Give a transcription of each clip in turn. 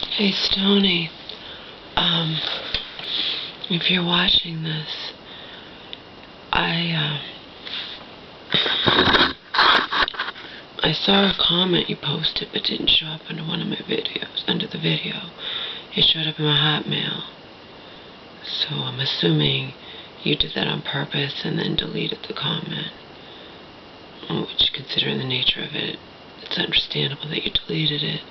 Hey, Stoney. If you're watching this, I saw a comment you posted, but didn't show up under one of my videos. Under the video, it showed up in my Hotmail. So I'm assuming you did that on purpose and then deleted the comment. Which, considering the nature of it, it's understandable that you deleted it.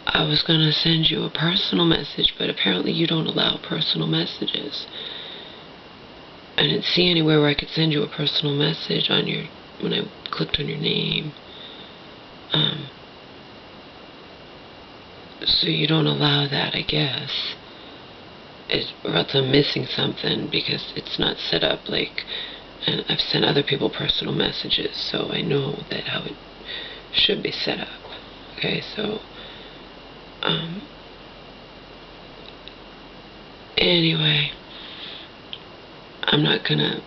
I was going to send you a personal message, but apparently you don't allow personal messages. I didn't see anywhere where I could send you a personal message on your, when I clicked on your name. So you don't allow that, I guess. Or else I'm missing something, because it's not set up like, and I've sent other people personal messages, so I know that how it should be set up. Okay, so anyway, I'm not gonna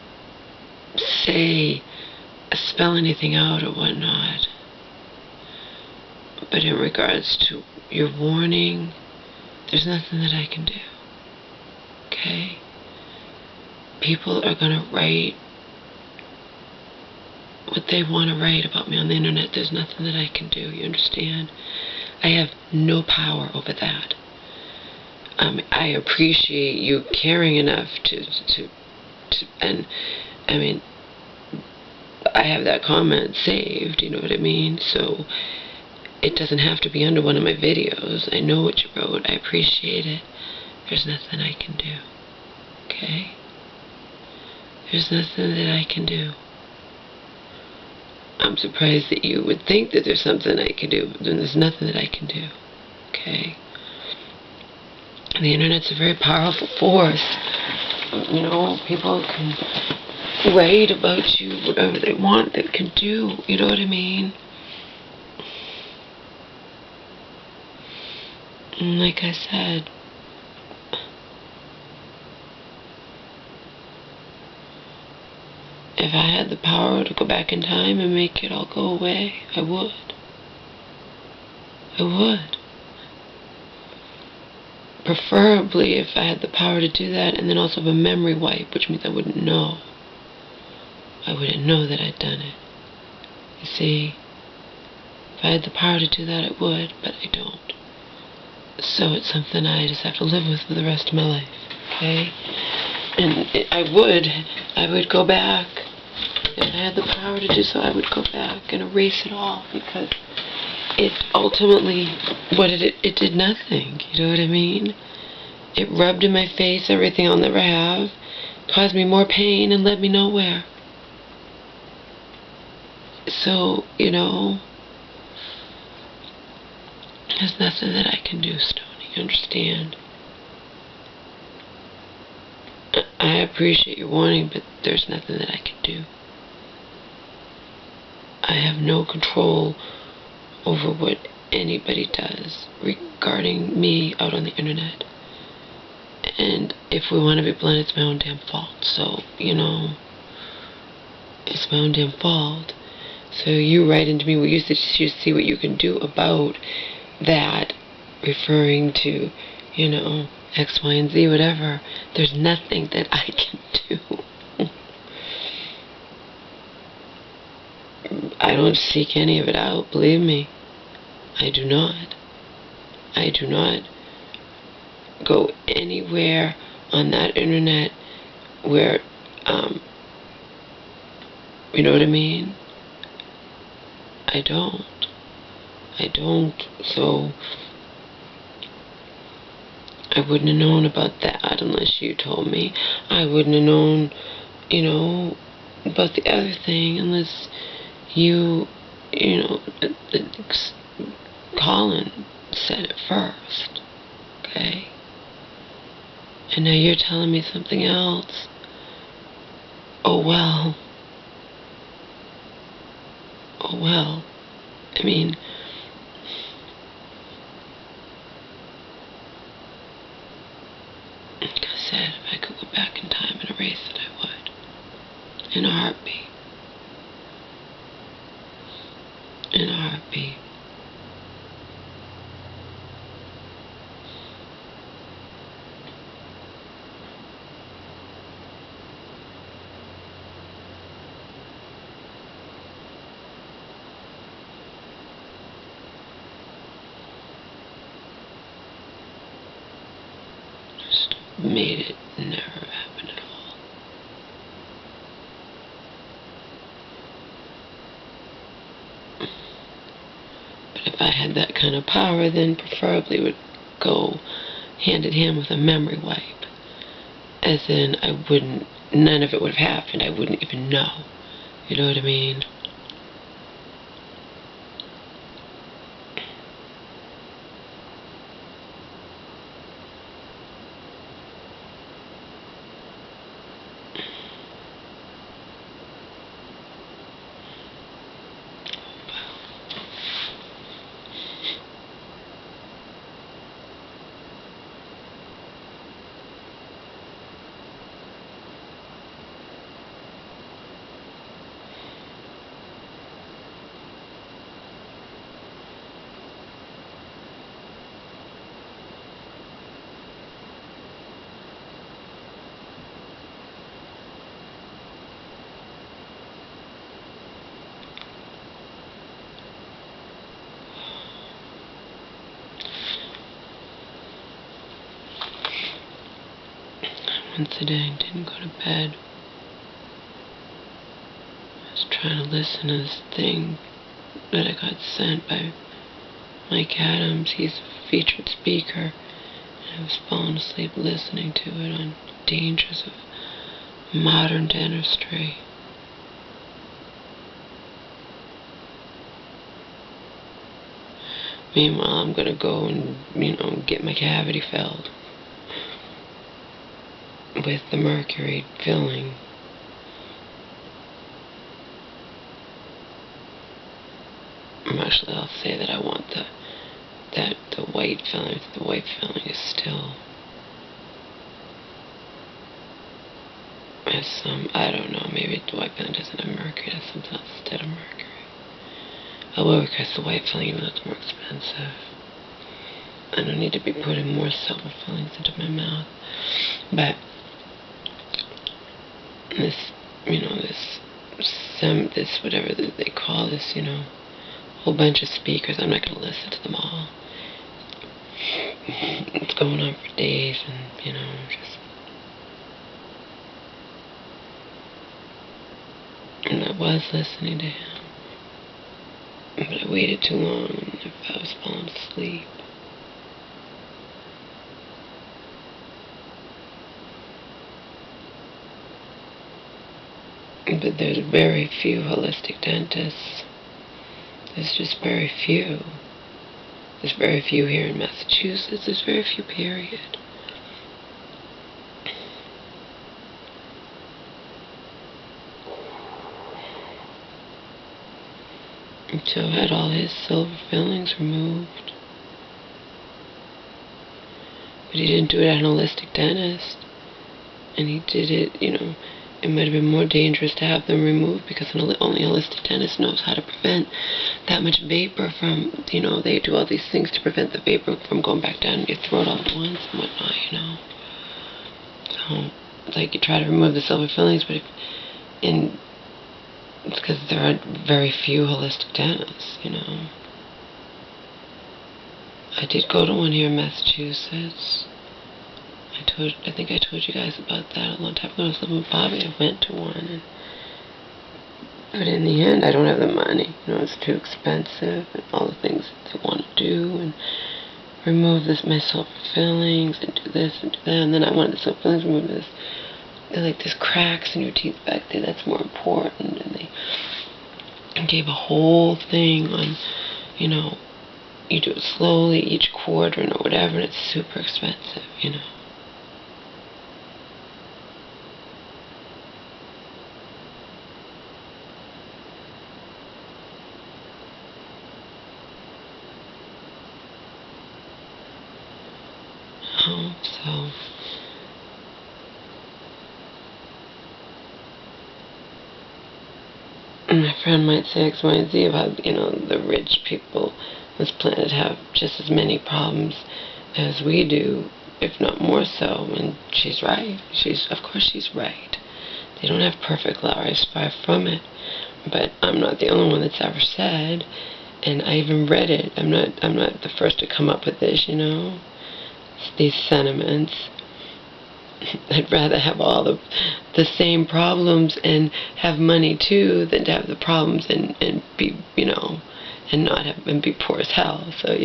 spell anything out or whatnot, but in regards to your warning, there's nothing that I can do. Okay? People are gonna write what they want to write about me on the internet. There's nothing that I can do, you understand? I have no power over that. I appreciate you caring enough to and I mean, I have that comment saved, you know what I mean? So it doesn't have to be under one of my videos. I know what you wrote. I appreciate it. There's nothing I can do. Okay? There's nothing that I can do. I'm surprised that you would think that there's something I can do, but then there's nothing that I can do. Okay? And the internet's a very powerful force. You know, people can write about you whatever they want, they can do. You know what I mean? And like I said, if I had the power to go back in time and make it all go away, I would. I would. Preferably if I had the power to do that, and then also have a memory wipe, which means I wouldn't know. I wouldn't know that I'd done it. You see, if I had the power to do that, I would, but I don't. So it's something I just have to live with for the rest of my life, okay? And I would go back. If I had the power to do so, I would go back and erase it all, because it ultimately, it did nothing, you know what I mean? It rubbed in my face everything I'll never have, caused me more pain, and led me nowhere. So, you know, there's nothing that I can do, Stoney, you understand? I appreciate your warning, but there's nothing that I can do. I have no control over what anybody does regarding me out on the internet. And if we want to be blunt, it's my own damn fault. So, you know, it's my own damn fault. So you write into me, well, you see what you can do about that, referring to, you know, X, Y, and Z, whatever. There's nothing that I can do. I don't seek any of it out, believe me. I do not. I do not go anywhere on that internet where, you know what I mean? I don't. So I wouldn't have known about that unless you told me. I wouldn't have known, you know, about the other thing unless you know, Colin said it first. Okay? And now you're telling me something else. Oh well. Oh well. I mean, like I said, if I could go back in time and erase it, I would. In a heartbeat. In a heartbeat. made it never happen at all. But if I had that kind of power, then preferably it would go hand in hand with a memory wipe. As in, none of it would have happened. I wouldn't even know. You know what I mean? Once a day, didn't go to bed. I was trying to listen to this thing that I got sent by Mike Adams. He's a featured speaker. And I was falling asleep listening to it on dangers of modern dentistry. Meanwhile, I'm going to go and, get my cavity filled with the mercury filling. Actually, I'll say that I want the white filling. The white filling is still has some, I don't know, maybe the white filling doesn't have mercury, it has something else instead of mercury. I will request the white filling even though it's more expensive. I don't need to be putting more silver fillings into my mouth. But this, this whatever they call this, whole bunch of speakers, I'm not going to listen to them all. It's going on for days, and, and I was listening to him. But I waited too long, and I was falling asleep. But there's very few holistic dentists. There's just very few. There's very few here in Massachusetts. There's very few, period. And Joe had all his silver fillings removed. But he didn't do it at an holistic dentist. And he did it, it might have been more dangerous to have them removed because only a holistic dentist knows how to prevent that much vapor from, they do all these things to prevent the vapor from going back down your throat all at once and whatnot, So, you try to remove the silver fillings, but it's because there are very few holistic dentists, I did go to one here in Massachusetts. I think I told you guys about that a long time ago. I was living with Bobby. I went to one, but in the end, I don't have the money. It's too expensive, and all the things that they want to do, and remove my silver fillings, and do this and do that. And then I wanted the silver fillings removed. They're like there's cracks in your teeth back there. That's more important. And they gave a whole thing on, you do it slowly each quadrant or whatever, and it's super expensive, So, my friend might say X, Y, and Z about, the rich people on this planet have just as many problems as we do, if not more so, and she's right. Of course she's right. They don't have perfect lives, far from it, but I'm not the only one that's ever said, and I even read it. I'm not the first to come up with this, these sentiments. I'd rather have all the same problems and have money too than to have the problems and be, and not have, and be poor as hell. So,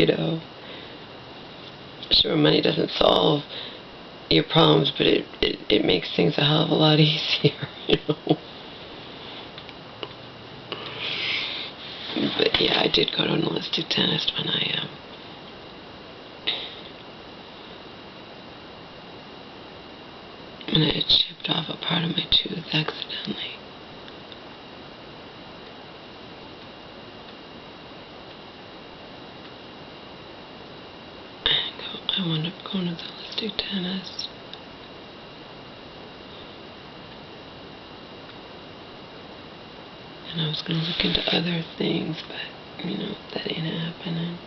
sure, money doesn't solve your problems, but it makes things a hell of a lot easier. But yeah, I did go to an holistic dentist when I had chipped off a part of my tooth accidentally. I wound up going to the holistic dentist. And I was going to look into other things, but, that ain't happening.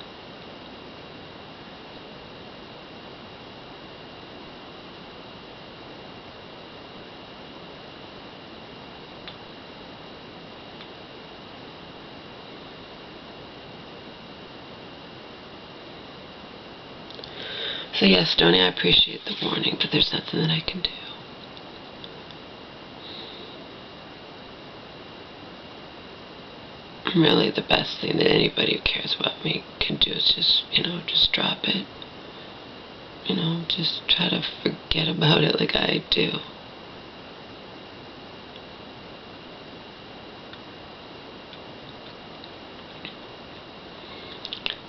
So yes, Stoney, I appreciate the warning, but there's nothing that I can do. Really, the best thing that anybody who cares about me can do is just drop it. Just try to forget about it like I do.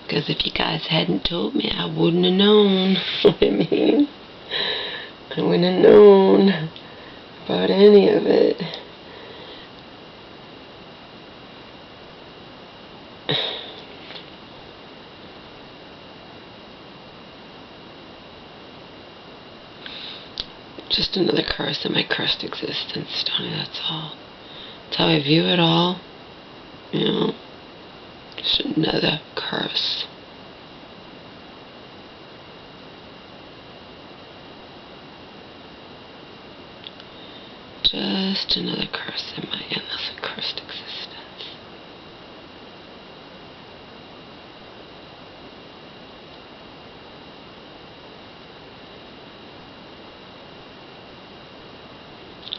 Because if you guys hadn't told me, I wouldn't have known. What I mean? I wouldn't have known about any of it. Just another curse in my cursed existence, Tony, that's all. That's how I view it all. Just another curse. Just another curse in my endless and cursed existence.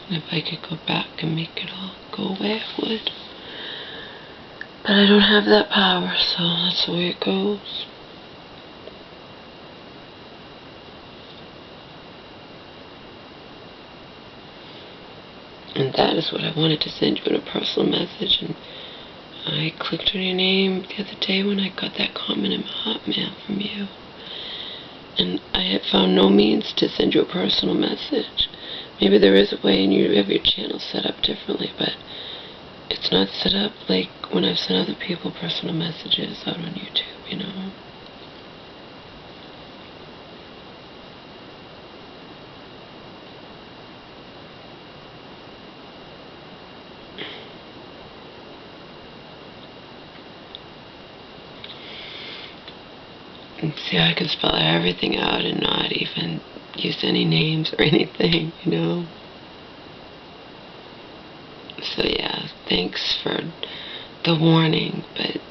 And if I could go back and make it all go away, I would. But I don't have that power, so that's the way it goes. And that is what I wanted to send you in a personal message. And I clicked on your name the other day when I got that comment in my Hotmail from you. And I had found no means to send you a personal message. Maybe there is a way and you have your channel set up differently, but it's not set up like when I've sent other people personal messages out on YouTube, And see, I can spell everything out and not even use any names or anything, So yeah, thanks for the warning, but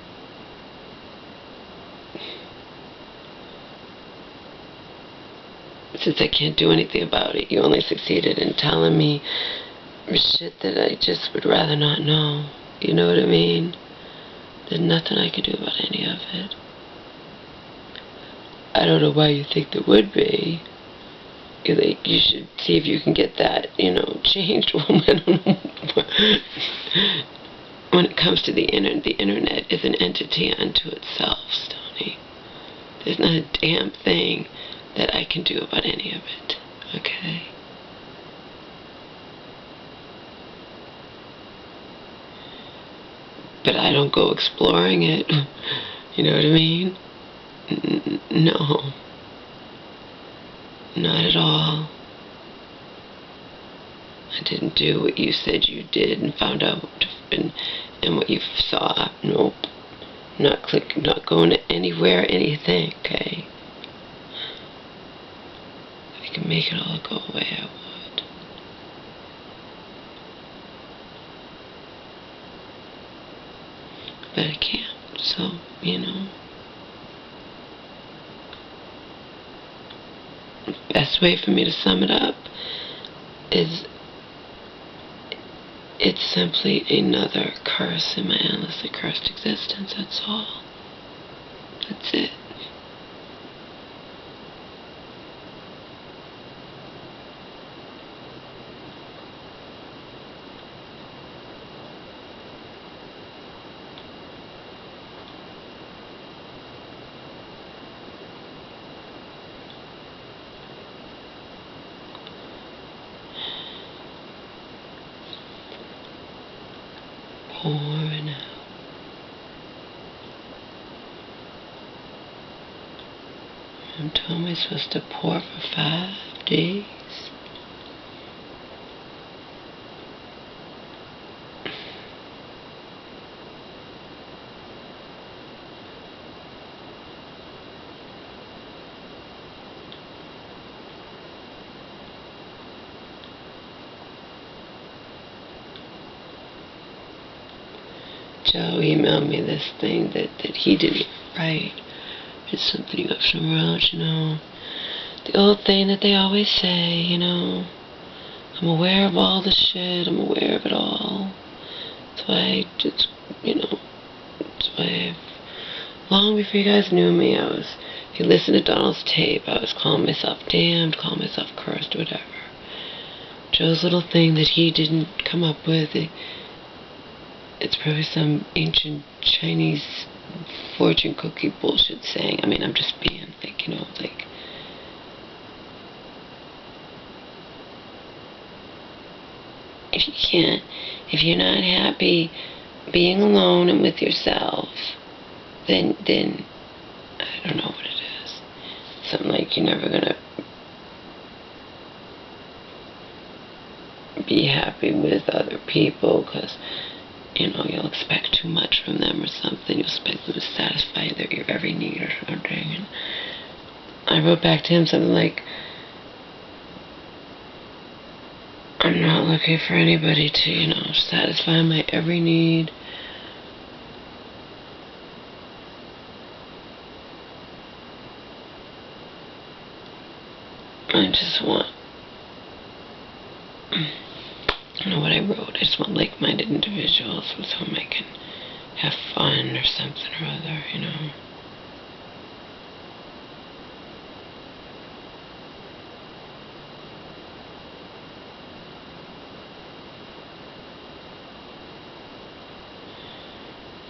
since I can't do anything about it, you only succeeded in telling me shit that I just would rather not know. You know what I mean? There's nothing I can do about any of it. I don't know why you think there would be. You should see if you can get that, changed. When it comes to the internet is an entity unto itself, Stoney. There's not a damn thing that I can do about any of it, okay? But I don't go exploring it, you know what I mean? No. Not at all. I didn't do what you said you did and found out and what you saw. Nope. Not going to anywhere, anything, okay? If I can make it all go away, I would. But I can't, so, Best way for me to sum it up it's simply another curse in my endlessly cursed existence, that's all. That's it. Pouring out. I'm told me supposed to pour for 5 days. Joe emailed me this thing that he didn't write. It's something he got from Roach, you know. The old thing that they always say, you know. I'm aware of all the shit. I'm aware of it all. That's why I just, you know. That's why long before you guys knew me, if you listened to Donald's tape, I was calling myself damned, calling myself cursed, whatever. Joe's little thing that he didn't come up with, it's probably some ancient Chinese fortune cookie bullshit saying. I mean, I'm just being like, you know, like, if you're not happy being alone and with yourself, then I don't know what it is. Something like you're never gonna be happy with other people because, you know, you'll expect too much from them or something. You'll expect them to satisfy your every need or something. And I wrote back to him something like, I'm not looking for anybody to, you know, satisfy my every need. I just want, I don't know what I wrote. I just want like-minded individuals with whom I can have fun or something or other, you know.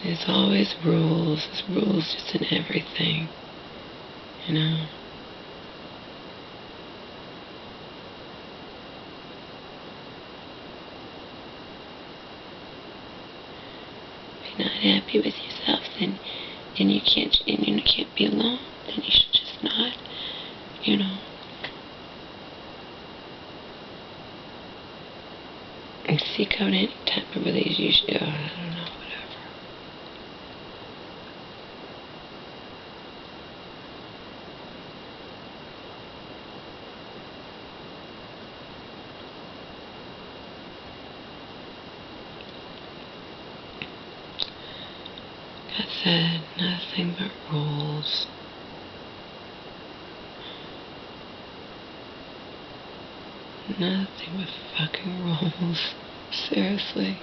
There's always rules. There's rules just in everything, you know. If you're not happy with yourself, then you can't be alone. Then you should just not, you know. And seek out any type of relationship. I don't know, whatever. God said nothing but rules. Nothing but fucking rules. Seriously.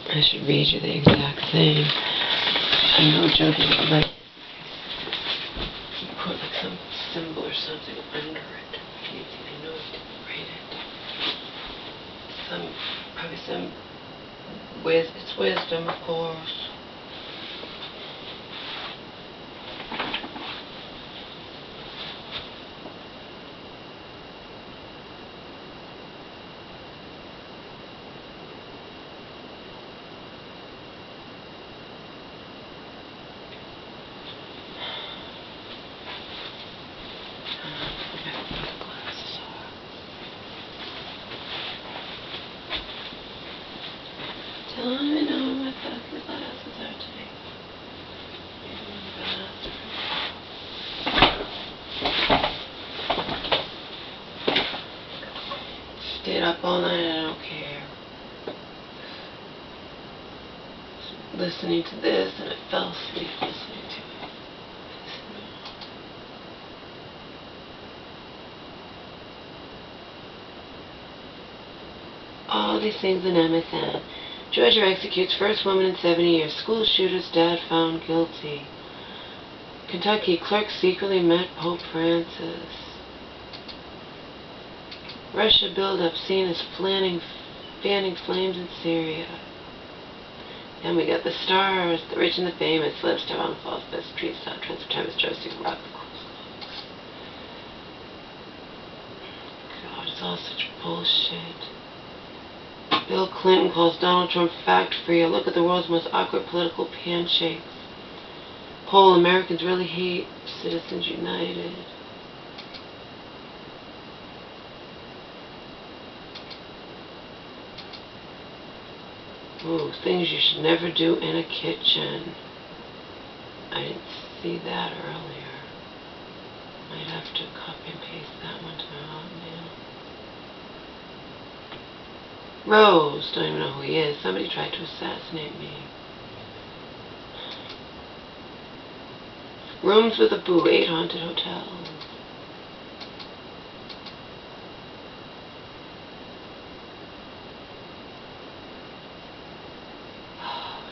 I should read you the exact thing. I know Joe didn't like he put like some symbol or something under it. I know he didn't write it. Probably some it's wisdom, of course. Tell him I know my fucking glasses are today. Stayed up all night, I don't care. listening to this, and I fell asleep listening to it. All these things in MSN. Georgia executes first woman in 70 years. School shooter's dad found guilty. Kentucky clerk secretly met Pope Francis. Russia buildup seen as fanning flames in Syria. Then we got the stars, the rich and the famous, celebs on the falls, best street style, trends of time, joystick, rock the clothes. God, it's all such bullshit. Bill Clinton calls Donald Trump fact-free. A look at the world's most awkward political handshakes. Poll, Americans really hate Citizens United. Ooh, things you should never do in a kitchen. I didn't see that earlier. Might have to copy and paste that one to my Hotmail. Rose, don't even know who he is. Somebody tried to assassinate me. Rooms with a boo, 8 haunted hotels.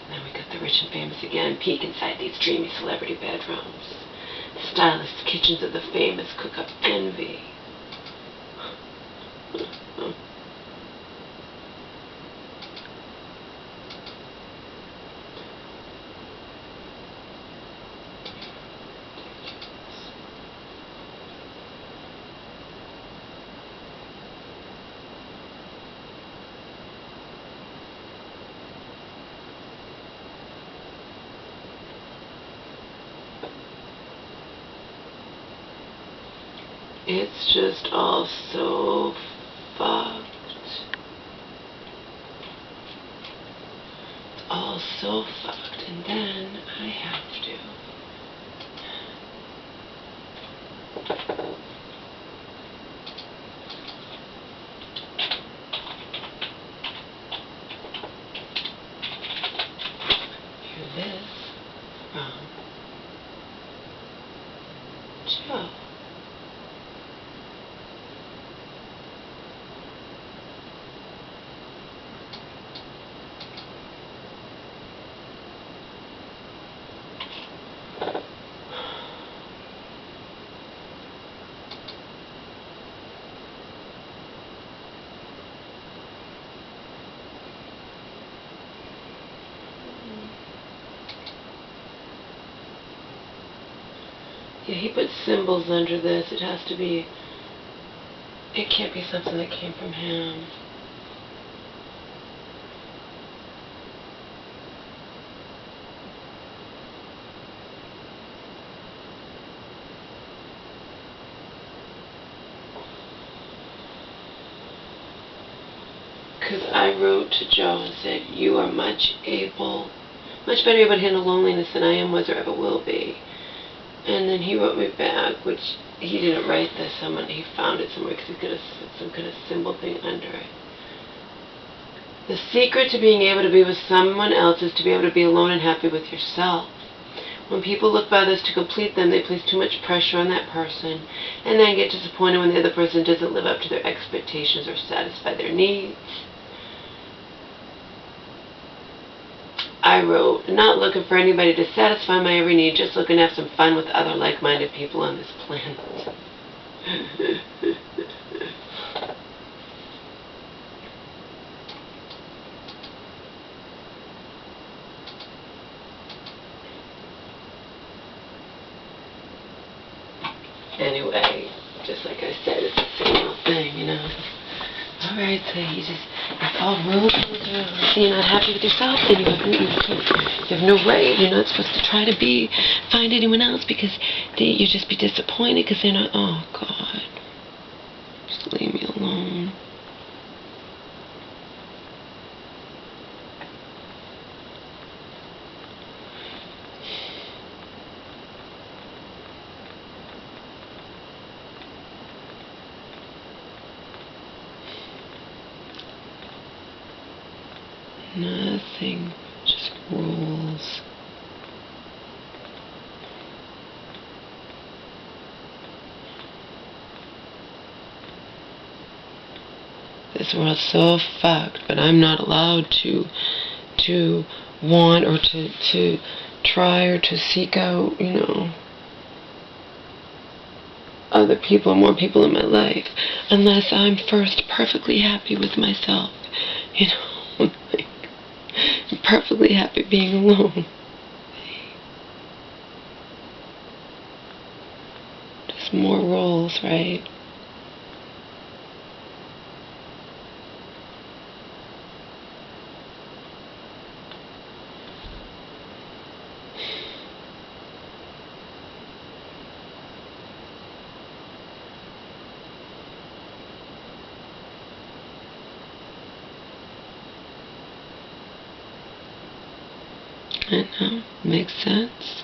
And then we got the rich and famous again. Peek inside these dreamy celebrity bedrooms. The stylish kitchens of the famous cook up envy. It's just all so fucked. It's all so fucked. And then I have to. Hear this from Joe. Yeah, he put symbols under this. It has to be, it can't be something that came from him. Because I wrote to Joe and said, you are much better able to handle loneliness than I am, was, or ever will be. And then he wrote me back, which he didn't write this. He found it somewhere because he could have put some kind of symbol thing under it. The secret to being able to be with someone else is to be able to be alone and happy with yourself. When people look for others to complete them, they place too much pressure on that person and then get disappointed when the other person doesn't live up to their expectations or satisfy their needs. I wrote, not looking for anybody to satisfy my every need, just looking to have some fun with other like-minded people on this planet. Anyway, just like I said, it's the same old thing, you know. Alright, so it's all roses. So you're not happy with yourself, then you have no right. You're not supposed to try to find anyone else because you just be disappointed because they're not, oh God. Just leave me alone. Nothing, just rules. This world's so fucked, but I'm not allowed to want or to try or to seek out, other people, more people in my life, unless I'm first perfectly happy with myself. Like, I'm perfectly happy being alone. Just more roles, right? I know, makes sense.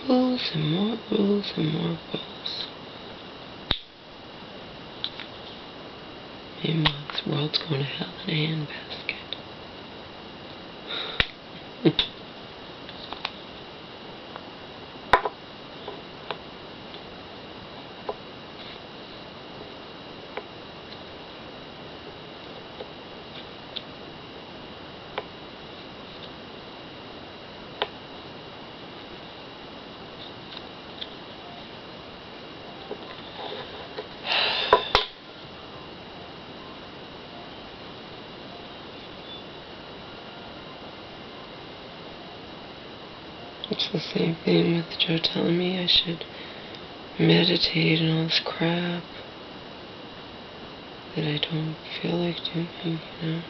Rules and more rules and more rules. Meanwhile, this world's going to hell in a handbasket. It's the same thing with Joe telling me I should meditate and all this crap that I don't feel like doing,